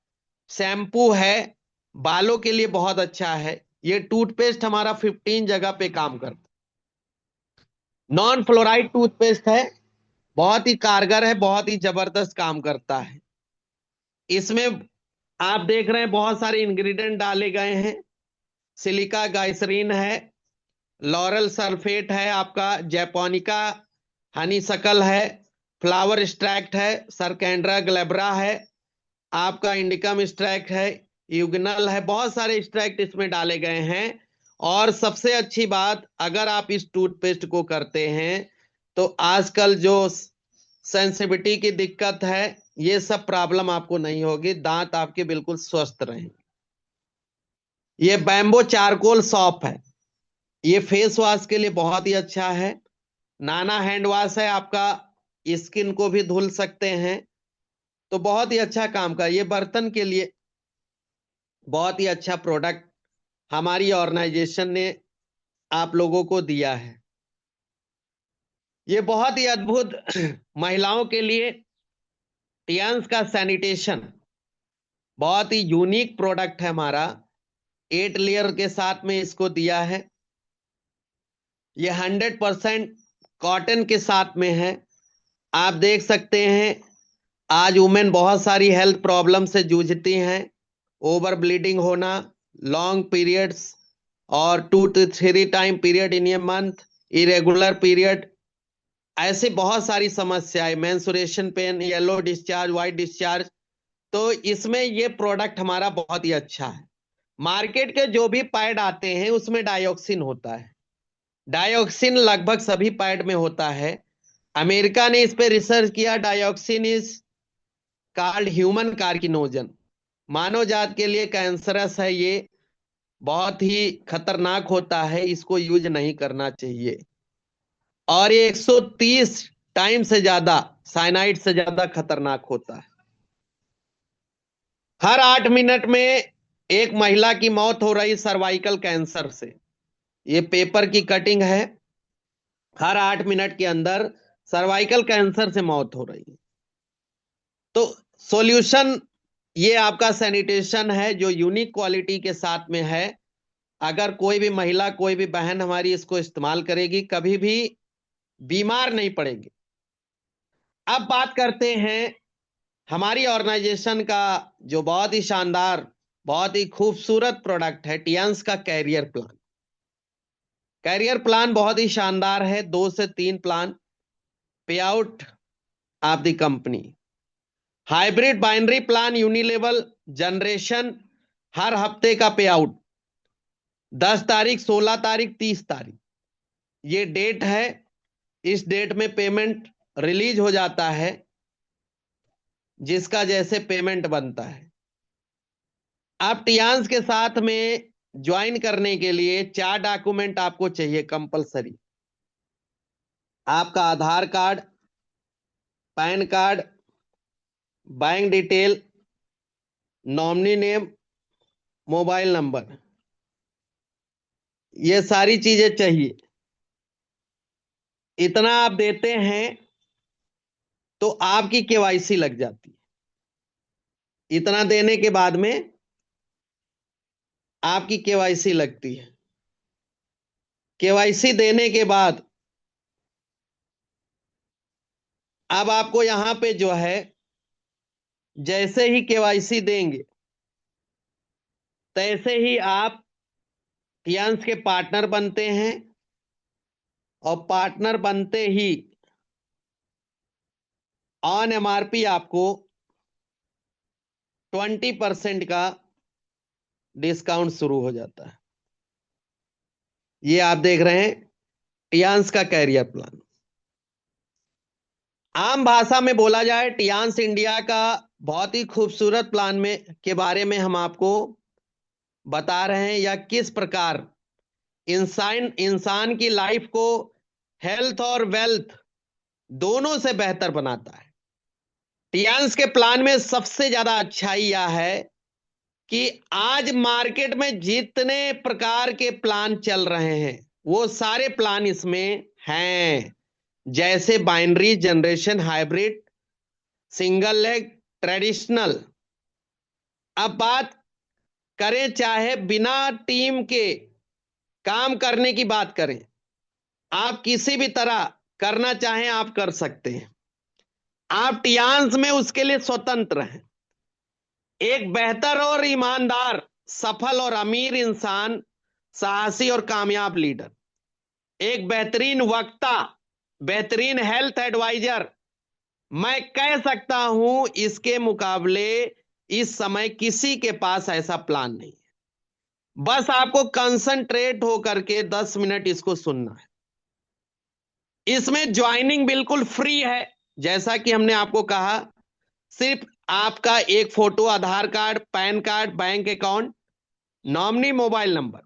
शैम्पू है, बालों के लिए बहुत अच्छा है। ये टूथपेस्ट हमारा 15 जगह पे काम करता है, नॉन फ्लोराइड टूथपेस्ट है, बहुत ही कारगर है, बहुत ही जबरदस्त काम करता है। इसमें आप देख रहे हैं बहुत सारे इंग्रेडिएंट डाले गए हैं। सिलिका ग्लिसरीन है, लॉरल सल्फेट है, आपका जैपोनिका हनी सकल है, फ्लावर एक्सट्रैक्ट है, सरकेंड्रा ग्लेब्रा है, आपका इंडिकम एक्सट्रैक्ट है, यूगनल है, बहुत सारे एक्सट्रैक्ट इसमें डाले गए हैं। और सबसे अच्छी बात, अगर आप इस टूथपेस्ट को करते हैं तो आजकल जो सेंसिटिविटी की दिक्कत है, ये सब प्रॉब्लम आपको नहीं होगी, दांत आपके बिल्कुल स्वस्थ रहेंगे। ये बैम्बो चारकोल सॉप है, ये फेस वॉश के लिए बहुत ही अच्छा है। नाना हैंड वॉश है, आपका स्किन को भी धुल सकते हैं, तो बहुत ही अच्छा काम का। ये बर्तन के लिए बहुत ही अच्छा प्रोडक्ट हमारी ऑर्गेनाइजेशन ने आप लोगों को दिया है। ये बहुत ही अद्भुत महिलाओं के लिए टियान्स का सैनिटेशन बहुत ही यूनिक प्रोडक्ट है हमारा, 8 लेयर के साथ में इसको दिया है। ये 100% कॉटन के साथ में है। आप देख सकते हैं आज वुमेन बहुत सारी हेल्थ प्रॉब्लम से जूझती हैं, ओवर ब्लीडिंग होना, लॉन्ग पीरियड्स और 2 to 3 time period in a month, irregular period, ऐसे बहुत सारी समस्याएं, menstruation pain, yellow discharge, white discharge. तो इसमें ये प्रोडक्ट हमारा बहुत ही अच्छा है। मार्केट के जो भी पैड आते हैं उसमें डायोक्सिन होता है, डायोक्सिन लगभग सभी पैड में होता है। अमेरिका ने इस पे रिसर्च किया, डायोक्सिन इज कॉल्ड ह्यूमन कार्किनोजन, मानव जात के लिए कैंसरस है, ये बहुत ही खतरनाक होता है, इसको यूज नहीं करना चाहिए। और ये 130 टाइम से ज्यादा साइनाइड से ज्यादा खतरनाक होता है। हर 8 मिनट में एक महिला की मौत हो रही सर्वाइकल कैंसर से, ये पेपर की कटिंग है। हर 8 मिनट के अंदर सर्वाइकल कैंसर से मौत हो रही है। तो सॉल्यूशन ये आपका सैनिटेशन है जो यूनिक क्वालिटी के साथ में है। अगर कोई भी महिला, कोई भी बहन हमारी इसको इस्तेमाल करेगी, कभी भी बीमार नहीं पड़ेगी। अब बात करते हैं हमारी ऑर्गेनाइजेशन का जो बहुत ही शानदार, बहुत ही खूबसूरत प्रोडक्ट है, टियान्स का कैरियर प्लान। कैरियर प्लान बहुत ही शानदार है, 2 से 3 plan, pay out of the company, hybrid binary plan, unilevel generation, हर हफ्ते का पे आउट, 10 तारीख, 16 तारीख, 30 तारीख, ये डेट है। इस डेट में पेमेंट रिलीज हो जाता है, जिसका जैसे पेमेंट बनता है। आप टियान्स के साथ में ज्वाइन करने के लिए 4 डॉक्यूमेंट आपको चाहिए कंपलसरी, आपका Aadhaar card, PAN card, bank detail, nominee name, mobile number, ये सारी चीजें चाहिए। इतना आप देते हैं तो आपकी केवाईसी लग जाती है। इतना देने के बाद में आपकी केवाईसी लगती है। केवाईसी देने के बाद अब आपको यहां पे जो है, जैसे ही केवाईसी देंगे तैसे ही आप टियान्स के पार्टनर बनते हैं, और पार्टनर बनते ही ऑन एमआरपी आपको 20% का डिस्काउंट शुरू हो जाता है। ये आप देख रहे हैं टियांस का कैरियर प्लान। आम भाषा में बोला जाए, टियांस इंडिया का बहुत ही खूबसूरत प्लान में के बारे में हम आपको बता रहे हैं, या किस प्रकार इंसान इंसान की लाइफ को हेल्थ और वेल्थ दोनों से बेहतर बनाता है। टियांस के प्लान में सबसे ज्यादा अच्छाई यह है कि आज मार्केट में जितने प्रकार के प्लान चल रहे हैं वो सारे प्लान इसमें हैं, जैसे binary, generation, hybrid, single leg, traditional. अब बात करें चाहे बिना टीम के काम करने की बात करें, आप किसी भी तरह करना चाहें आप कर सकते हैं। आप टियांस में उसके लिए स्वतंत्र हैं। एक बेहतर और ईमानदार, सफल और अमीर इंसान, साहसी और कामयाब लीडर, एक बेहतरीन वक्ता, बेहतरीन हेल्थ एडवाइजर, मैं कह सकता हूं इसके मुकाबले इस समय किसी के पास ऐसा प्लान नहीं है। बस आपको कंसंट्रेट होकर के 10 मिनट इसको सुनना है। इसमें ज्वाइनिंग बिल्कुल फ्री है। जैसा कि हमने आपको कहा, सिर्फ आपका एक photo, Aadhaar card, PAN card, bank account, nominee, mobile number,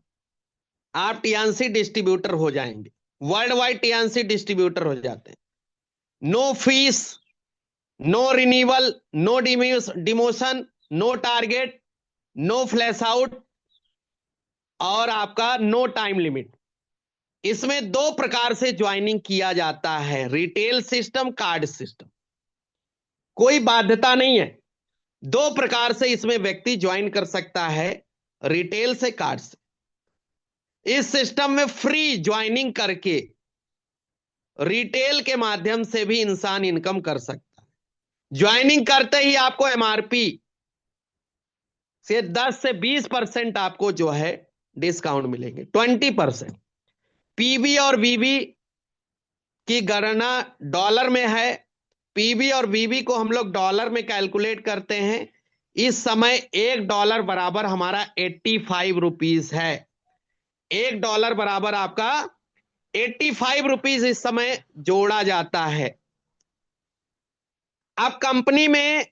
आप टीएनसी डिस्ट्रीब्यूटर हो जाएंगे। वर्ल्ड वाइड टीएनसी डिस्ट्रीब्यूटर हो जाते हैं। No fees, no renewal, no demotion, no target, no flash out, और आपका नो टाइम लिमिट। इसमें दो प्रकार से ज्वाइनिंग किया जाता है, रिटेल सिस्टम, कार्ड सिस्टम। कोई बाध्यता नहीं है, दो प्रकार से इसमें व्यक्ति ज्वाइन कर सकता है, रिटेल से, कार्ड से। इस सिस्टम में फ्री ज्वाइनिंग करके रिटेल के माध्यम से भी इंसान इनकम कर सकता है। ज्वाइनिंग करते ही आपको एमआरपी से 10 से 20% आपको जो है डिस्काउंट मिलेंगे, 20%। पीबी और वीबी की गणना डॉलर में है। पीबी और वीबी को हम लोग डॉलर में कैलकुलेट करते हैं। इस समय $1 बराबर हमारा 85 रुपीज है। $1 बराबर आपका 85 रुपीज इस समय जोड़ा जाता है। अब कंपनी में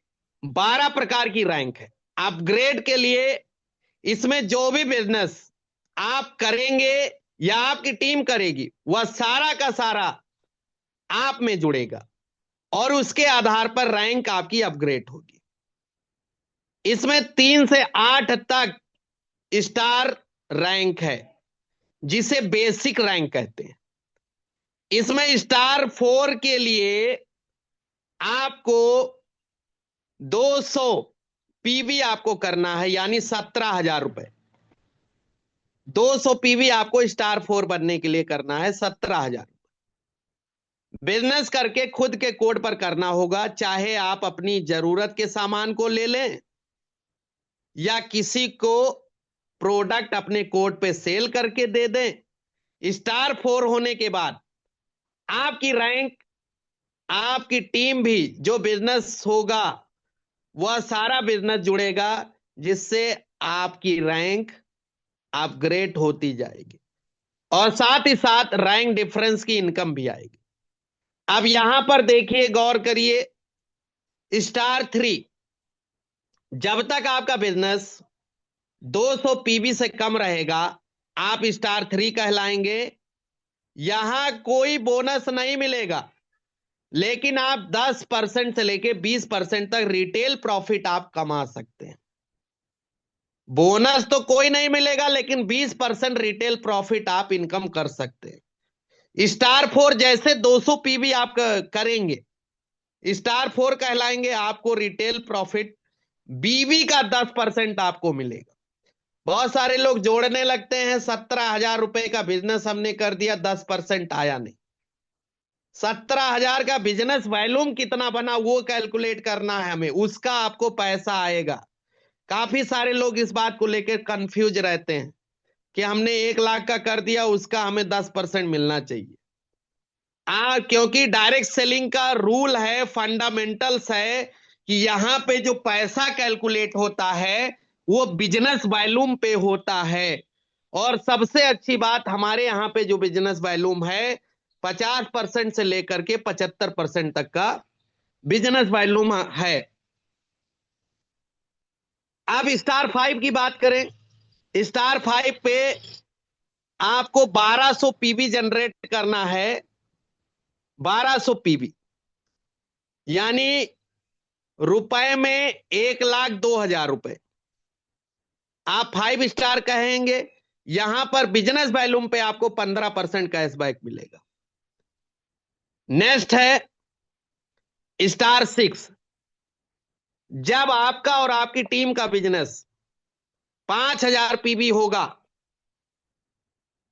12 प्रकार की रैंक है। अपग्रेड के लिए इसमें जो भी बिजनेस आप करेंगे या आपकी टीम करेगी, वह सारा का सारा आप में जुड़ेगा और उसके आधार पर रैंक आपकी अपग्रेड होगी। इसमें 3 से 8 तक स्टार रैंक है, जिसे बेसिक रैंक कहते हैं। इसमें स्टार 4 के लिए आपको 200 पीवी आपको करना है, यानी 17,000 रुपए। 200 पीवी आपको स्टार 4 बनने के लिए करना है, 17,000। बिजनेस करके खुद के कोड पर करना होगा, चाहे आप अपनी जरूरत के सामान को ले लें या किसी को प्रोडक्ट अपने कोड पे सेल करके दे दें। स्टार 4 होने के बाद आपकी रैंक, आपकी टीम भी जो बिजनेस होगा वह सारा बिजनेस जुड़ेगा, जिससे आपकी रैंक अपग्रेड होती जाएगी और साथ ही साथ रैंक डिफरेंस की इनकम भी आएगी। अब यहां पर देखिए, गौर करिए, स्टार 3, जब तक आपका बिजनेस 200 पीवी से कम रहेगा आप स्टार 3 कहलाएंगे। यहां कोई बोनस नहीं मिलेगा, लेकिन आप 10% से लेके 20% तक रिटेल प्रॉफिट आप कमा सकते हैं। बोनस तो कोई नहीं मिलेगा, लेकिन 20% रिटेल प्रॉफिट आप इनकम कर सकते हैं। स्टार 4 जैसे 200 पीवी आप करेंगे, स्टार 4 कहलाएंगे, आपको रिटेल प्रॉफिट बीवी का 10% आपको मिलेगा। बहुत सारे लोग जोड़ने लगते हैं, 17,000 रुपए का बिजनेस हमने कर दिया, 10% आया नहीं। 17,000 का बिजनेस वॉल्यूम कितना बना वो कैलकुलेट करना है हमें, उसका आपको पैसा आएगा। काफी सारे लोग इस बात को लेकर कंफ्यूज रहते हैं कि हमने 1 लाख का कर दिया, उसका हमें 10% मिलना चाहिए। क्योंकि डायरेक्ट सेलिंग का रूल है, फंडामेंटल्स है कि यहां पे जो पैसा कैलकुलेट होता है वो बिजनेस वॉल्यूम पे होता है। और सबसे अच्छी बात, हमारे यहां पे जो बिजनेस वॉल्यूम है 50% से लेकर के 75% तक का बिजनेस वॉल्यूम है। अब स्टार 5 की बात करें, स्टार 5 पे आपको 1200 पीवी जनरेट करना है। 1200 पीवी यानी रुपए में 1,02,000 रुपए। आप 5 स्टार कहेंगे, यहां पर बिजनेस वॉल्यूम पे आपको 15% कैशबैक मिलेगा। नेक्स्ट है स्टार 6। जब आपका और आपकी टीम का बिजनेस 5,000 पीवी होगा,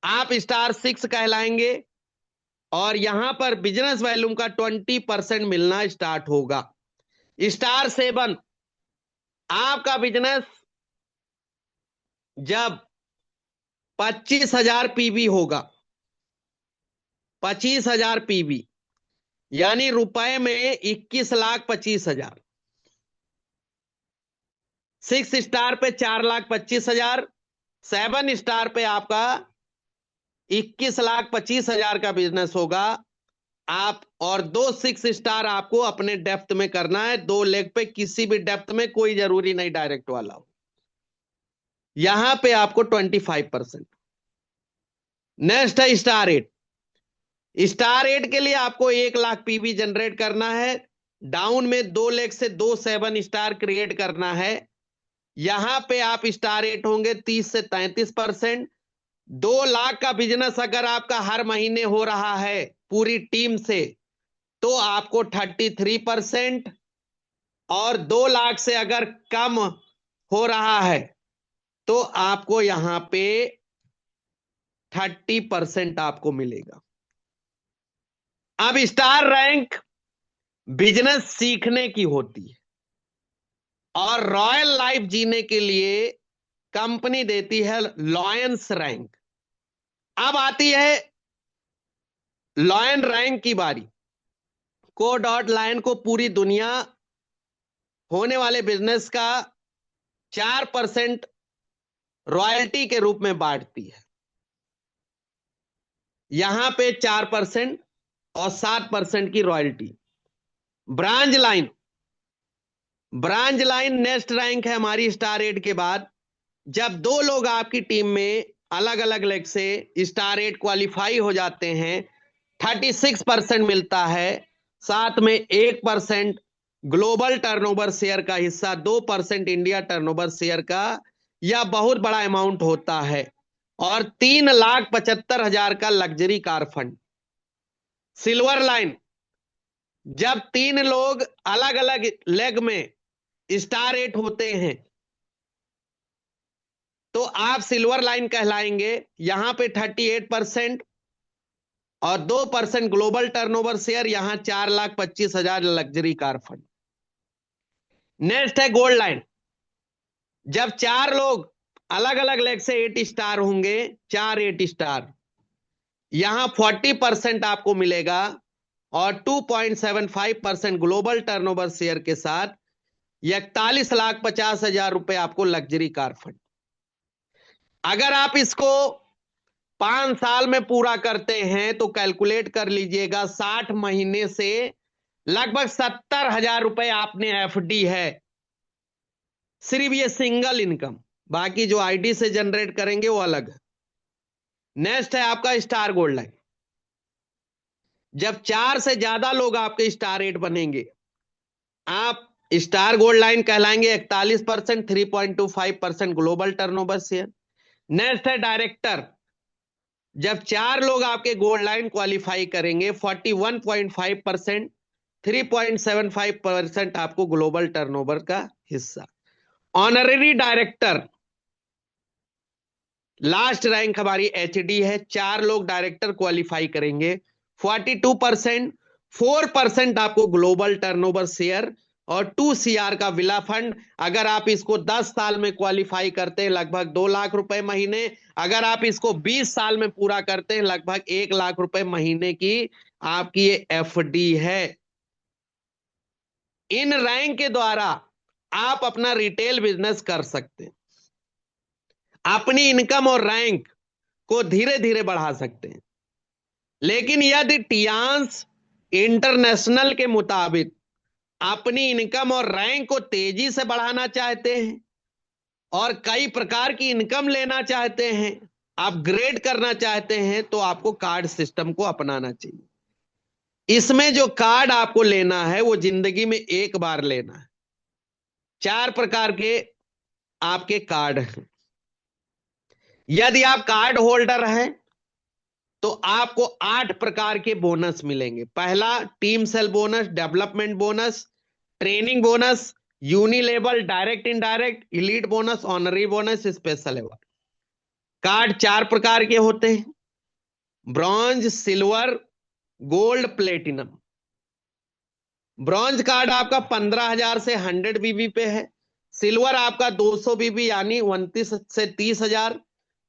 आप स्टार 6 कहलाएंगे और यहां पर बिजनेस वॉल्यूम का 20% मिलना स्टार्ट होगा। स्टार 7, आपका बिजनेस जब 25,000 पीवी होगा, 25,000 पीवी यानी रुपए में 21,25,000। 6 स्टार पे 4,25,000, 7 स्टार पे आपका 21,25,000 का बिजनेस होगा। आप और 2 6 स्टार आपको अपने डेप्थ में करना है, 2 लेग पे, किसी भी डेप्थ में, कोई जरूरी नहीं डायरेक्ट वाला हो। यहां पे आपको 25%। नेक्स्ट है स्टार 8। स्टार 8 के लिए आपको 1,00,000 पीवी जनरेट करना है। डाउन में 2 लेग से 2 7 स्टार क्रिएट करना है। यहां पे आप स्टार 8 होंगे 30 से 33%। 2,00,000 का बिजनेस अगर आपका हर महीने हो रहा है पूरी टीम से, तो आपको 33%, और 2,00,000 से अगर कम हो रहा है तो आपको यहां पे 30% आपको मिलेगा। अब स्टार रैंक बिजनेस सीखने की होती है और रॉयल लाइफ जीने के लिए कंपनी देती है लॉयंस रैंक। अब आती है लॉयन रैंक की बारी। को डॉट लाइन को पूरी दुनिया होने वाले बिजनेस का 4% रॉयल्टी के रूप में बांटती है। यहां पे 4% और 7% की royalty. Branch line, branch line next rank है हमारी स्टार 8 के बाद। जब 2 लोग आपकी टीम में अलग अलग लेग से स्टार 8 क्वालिफाई हो जाते हैं, 36% मिलता है। साथ में 1% ग्लोबल टर्नओवर शेयर का हिस्सा, 2% इंडिया टर्नओवर शेयर का, यह बहुत बड़ा अमाउंट होता है, और 3,75,000 का luxury car fund. Silver line, जब 3 लोग अलग अलग लेग में स्टार 8 होते हैं तो आप सिल्वर लाइन कहलाएंगे। यहां पे 38% और 2% ग्लोबल टर्नओवर शेयर, यहां 4,25,000 लग्जरी कार फंड। नेक्स्ट है गोल्ड लाइन। जब 4 लोग अलग अलग लेग से 8 स्टार होंगे, 4 8 स्टार, यहां 40% आपको मिलेगा, और 2.75% ग्लोबल टर्नओवर शेयर के साथ 41,50,000 रुपए आपको लग्जरी कार फंड। अगर आप इसको 5 साल में पूरा करते हैं तो कैलकुलेट कर लीजिएगा, 60 महीने से लगभग 70,000 रुपए आपने एफडी है, सिर्फ ये सिंगल इनकम। बाकी जो आईडी से जनरेट करेंगे वो अलग है। नेक्स्ट है आपका स्टार गोल्ड लाइन। जब 4 से ज्यादा लोग आपके स्टार 8 बनेंगे, आप स्टार गोल्ड लाइन कहलाएंगे। 41%, 3.25% ग्लोबल टर्नओवर शेयर। नेक्स्ट है डायरेक्टर। जब 4 लोग आपके गोल्ड लाइन क्वालिफाई करेंगे, 41.5%, 3.75% आपको ग्लोबल टर्नओवर का हिस्सा। ऑनररी डायरेक्टर, लास्ट रैंक हमारी एचडी है। 4 लोग डायरेक्टर क्वालिफाई करेंगे, 42%, 4% आपको ग्लोबल टर्नओवर शेयर, और 2 CR का विला फंड। अगर आप इसको 10 साल में क्वालिफाई करते हैं, लगभग 2,00,000 रुपए महीने। अगर आप इसको 20 साल में पूरा करते हैं, लगभग 1,00,000 रुपए महीने की आपकी ये एफडी है। इन रैंक के द्वारा आप अपना रिटेल बिजनेस कर सकते हैं, अपनी इनकम और रैंक को धीरे धीरे बढ़ा सकते हैं। लेकिन यदि टियांस इंटरनेशनल के मुताबिक अपनी इनकम और रैंक को तेजी से बढ़ाना चाहते हैं और कई प्रकार की इनकम लेना चाहते हैं, अपग्रेड करना चाहते हैं, तो आपको कार्ड सिस्टम को अपनाना चाहिए। इसमें जो कार्ड आपको लेना है वो जिंदगी में एक बार लेना है। 4 प्रकार के आपके कार्ड हैं। यदि आप कार्ड होल्डर हैं तो आपको 8 प्रकार के बोनस मिलेंगे। पहला, team sale bonus, development bonus, training bonus, unilevel, direct indirect, elite bonus, honorary bonus, special award. Card 4 प्रकार के होते हैं: bronze, silver, gold, platinum. Bronze card आपका 15,000 से 100 बीबी पे है। सिल्वर आपका 200 बीबी यानी 29 से 30,000।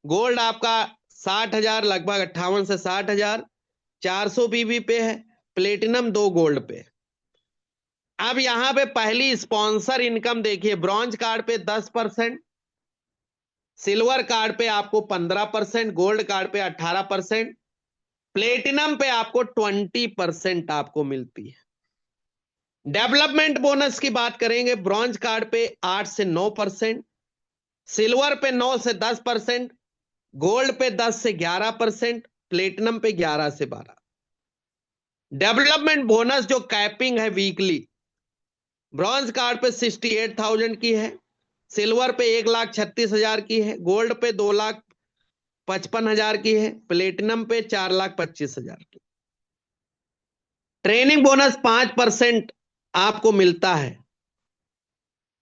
गोल्ड आपका 60,000, लगभग 58 से 60,000, 400 बीबी पे है। प्लेटिनम 2 गोल्ड पे। अब यहां पे पहली स्पॉन्सर इनकम देखिए, ब्रॉन्ज कार्ड पे 10%, सिल्वर कार्ड पे आपको 15%, गोल्ड कार्ड पे 18%, प्लेटिनम पे आपको 20% आपको मिलती है। डेवलपमेंट बोनस की बात करेंगे, ब्रॉन्ज कार्ड पे 8 से 9%, सिल्वर पे 9 से 10%, गोल्ड पे 10 से 11%, प्लेटिनम पे 11 से 12। डेवलपमेंट बोनस जो कैपिंग है वीकली, ब्रॉन्ज कार्ड पे 68,000 की है, सिल्वर पे 1,36,000 की है, गोल्ड पे 2,55,000 की है, प्लेटिनम पे 4,25,000 की। ट्रेनिंग बोनस 5% आपको मिलता है।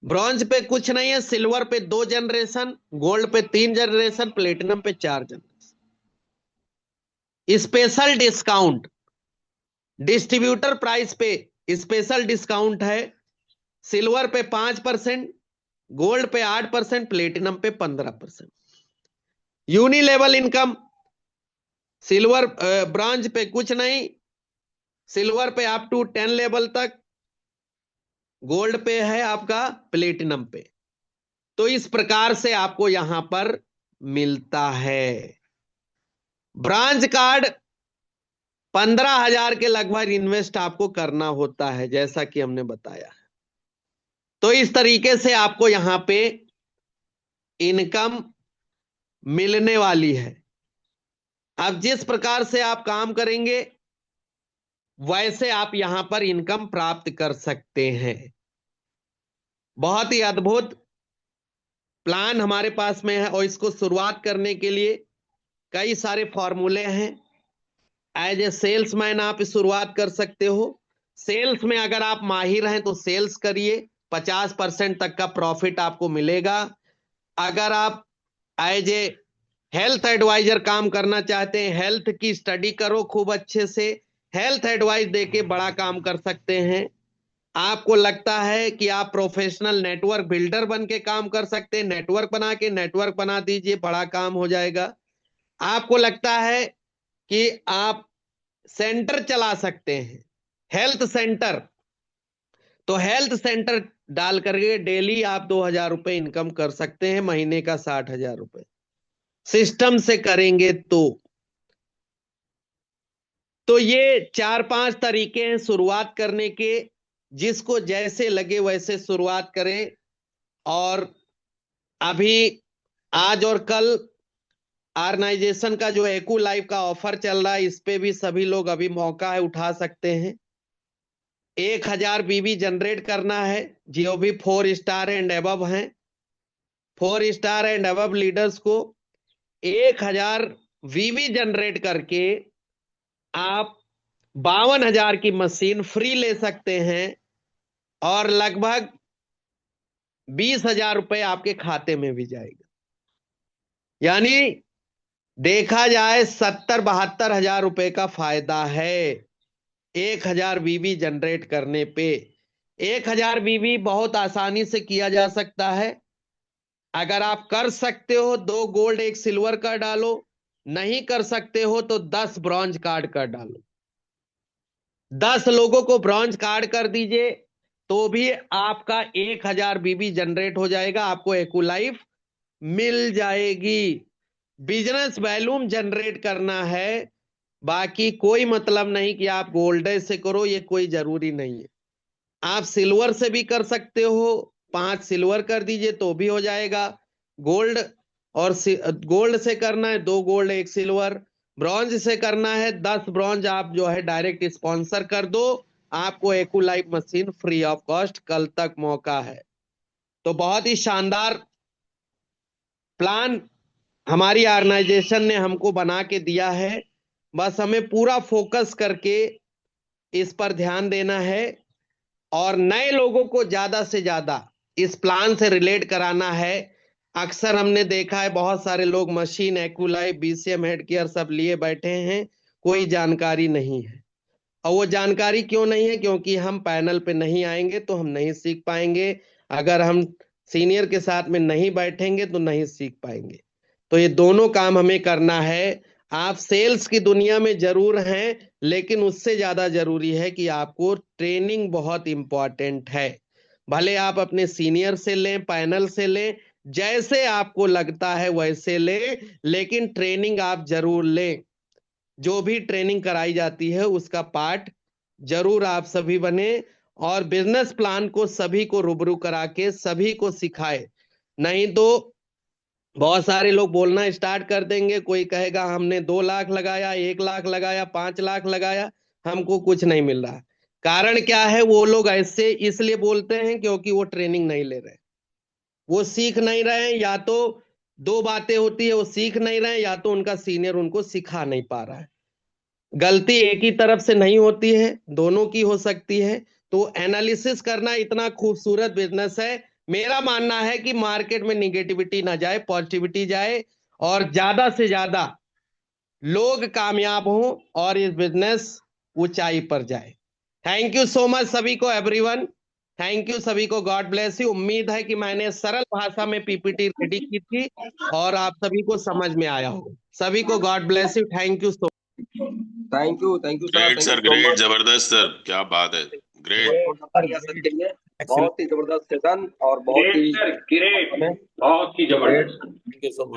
ब्रॉन्ज पे कुछ नहीं है, सिल्वर पे 2 जनरेशन, गोल्ड पे 3 जनरेशन, प्लेटिनम पे 4 generation. Special discount, distributor price पे स्पेशल डिस्काउंट है। सिल्वर पे 5%, गोल्ड पे 8%, प्लेटिनम पे 15%। यूनिलेवल इनकम, सिल्वर ब्रॉन्ज पे कुछ नहीं, सिल्वर पे अप टू 10 लेवल तक, गोल्ड पे है आपका, प्लेटिनम पे। तो इस प्रकार से आपको यहां पर मिलता है। ब्रॉन्ज कार्ड 15,000 के लगभग इन्वेस्ट आपको करना होता है, जैसा कि हमने बताया। तो इस तरीके से आपको यहां पे इनकम मिलने वाली है। अब जिस प्रकार से आप काम करेंगे वैसे आप यहां पर इनकम प्राप्त कर सकते हैं। बहुत ही अद्भुत प्लान हमारे पास में है और इसको शुरुआत करने के लिए कई सारे फॉर्मूले हैं। एज ए सेल्समैन आप शुरुआत कर सकते हो। सेल्स में अगर आप माहिर हैं तो सेल्स करिए, 50% तक का प्रॉफिट आपको मिलेगा। अगर आप एज ए हेल्थ एडवाइजर काम करना चाहते हैं, हेल्थ की स्टडी करो खूब अच्छे से, हेल्थ एडवाइस देके बड़ा काम कर सकते हैं। आपको लगता है कि आप प्रोफेशनल नेटवर्क बिल्डर बन के काम कर सकते हैं, नेटवर्क बना दीजिए, बड़ा काम हो जाएगा। आपको लगता है कि आप सेंटर चला सकते हैं, हेल्थ सेंटर, तो हेल्थ सेंटर डाल करके डेली आप 2,000 रुपए इनकम कर सकते हैं, महीने का 60,000 रुपए सिस्टम से करेंगे तो ये 4-5 तरीके हैं शुरुआत करने के। जिसको जैसे लगे वैसे शुरुआत करें। और अभी आज और कल ऑर्गेनाइजेशन का जो एकू लाइफ का ऑफर चल रहा है, इस पे भी सभी लोग अभी मौका है, उठा सकते हैं। 1,000 बीबी जनरेट करना है, जो भी 4 स्टार एंड अबव हैं, 4 स्टार एंड अबव लीडर्स को 1,000 वीवी जनरेट करके आप 52,000 की मशीन फ्री ले सकते हैं और लगभग 20,000 रुपए आपके खाते में भी जाएगा। यानी देखा जाए 70-72 हजार रुपए का फायदा है 1,000 बीबी जनरेट करने पे। 1,000 बीबी बहुत आसानी से किया जा सकता है। अगर आप कर सकते हो 2 गोल्ड 1 सिल्वर का डालो, नहीं कर सकते हो तो 10 ब्रॉन्ज कार्ड का डालो। 10 लोगों को ब्रॉन्ज कार्ड कर दीजिए तो भी आपका 1,000 बीबी जनरेट हो जाएगा, आपको एकू लाइफ मिल जाएगी। बिजनेस वॉल्यूम जनरेट करना है, बाकी कोई मतलब नहीं कि आप गोल्ड से करो, ये कोई जरूरी नहीं है। आप सिल्वर से भी कर सकते हो, 5 सिल्वर कर दीजिए तो भी हो जाएगा। गोल्ड और गोल्ड से करना है 2 गोल्ड 1 सिल्वर। ब्रॉन्ज से करना है 10 ब्रॉन्ज, आप जो है डायरेक्ट स्पॉन्सर कर दो, आपको एक्यूलाइफ मशीन फ्री ऑफ कॉस्ट, कल तक मौका है। तो बहुत ही शानदार प्लान हमारी ऑर्गेनाइजेशन ने हमको बना के दिया है। बस हमें पूरा फोकस करके इस पर ध्यान देना है और नए लोगों को ज्यादा से ज्यादा इस प्लान से रिलेट कराना है। अक्सर हमने देखा है बहुत सारे लोग मशीन, एक्यूलाइफ, बीसीएम, हेड केयर सब लिए बैठे हैं, कोई जानकारी नहीं है। और वो जानकारी क्यों नहीं है? क्योंकि हम पैनल पे नहीं आएंगे तो हम नहीं सीख पाएंगे। अगर हम सीनियर के साथ में नहीं बैठेंगे तो नहीं सीख पाएंगे। तो ये दोनों काम हमें करना है। आप सेल्स की दुनिया में जरूर हैं, लेकिन उससे ज्यादा जरूरी है कि आपको ट्रेनिंग बहुत इंपॉर्टेंट है। भले आप अपने सीनियर से लें, पैनल से लें, जैसे आपको लगता है वैसे लें, लेकिन ट्रेनिंग आप जरूर लें। जो भी ट्रेनिंग कराई जाती है उसका पार्ट जरूर आप सभी बने और बिजनेस प्लान को सभी को रूबरू करा के सभी को सिखाए। नहीं तो बहुत सारे लोग बोलना स्टार्ट कर देंगे, कोई कहेगा हमने 2 लाख लगाया, 1 लाख लगाया, 5 लाख लगाया, हमको कुछ नहीं मिल रहा। कारण क्या है? वो लोग ऐसे इसलिए बोलते हैं क्योंकि वो ट्रेनिंग नहीं ले रहे, वो सीख नहीं रहे हैं। या तो 2 बातें होती है, वो सीख नहीं रहे हैं या तो उनका सीनियर उनको सिखा नहीं पा रहा है। गलती एक ही तरफ से नहीं होती है, दोनों की हो सकती है। तो एनालिसिस करना इतना खूबसूरत बिजनेस है। मेरा मानना है कि मार्केट में निगेटिविटी ना जाए, पॉजिटिविटी जाए और ज्यादा से ज्यादा लोग कामयाब हों और इस बिजनेस ऊंचाई पर जाए। थैंक यू सो मच सभी को, एवरीवन। थैंक यू सभी को, गॉड ब्लेस यू। उम्मीद है कि मैंने सरल भाषा में पीपीटी रेडी की थी और आप सभी को समझ में आया होगा। सभी को God bless you, thank you so. Thank you sir, great thank you sir, so great, much. जबरदस्त सर, क्या बात है। ग्रेट। सर के लिए बहुत ही जबरदस्त सेशन और बहुत ही ग्रेट सर, ग्रेट, बहुत ही जबरदस्त। Thank you so much.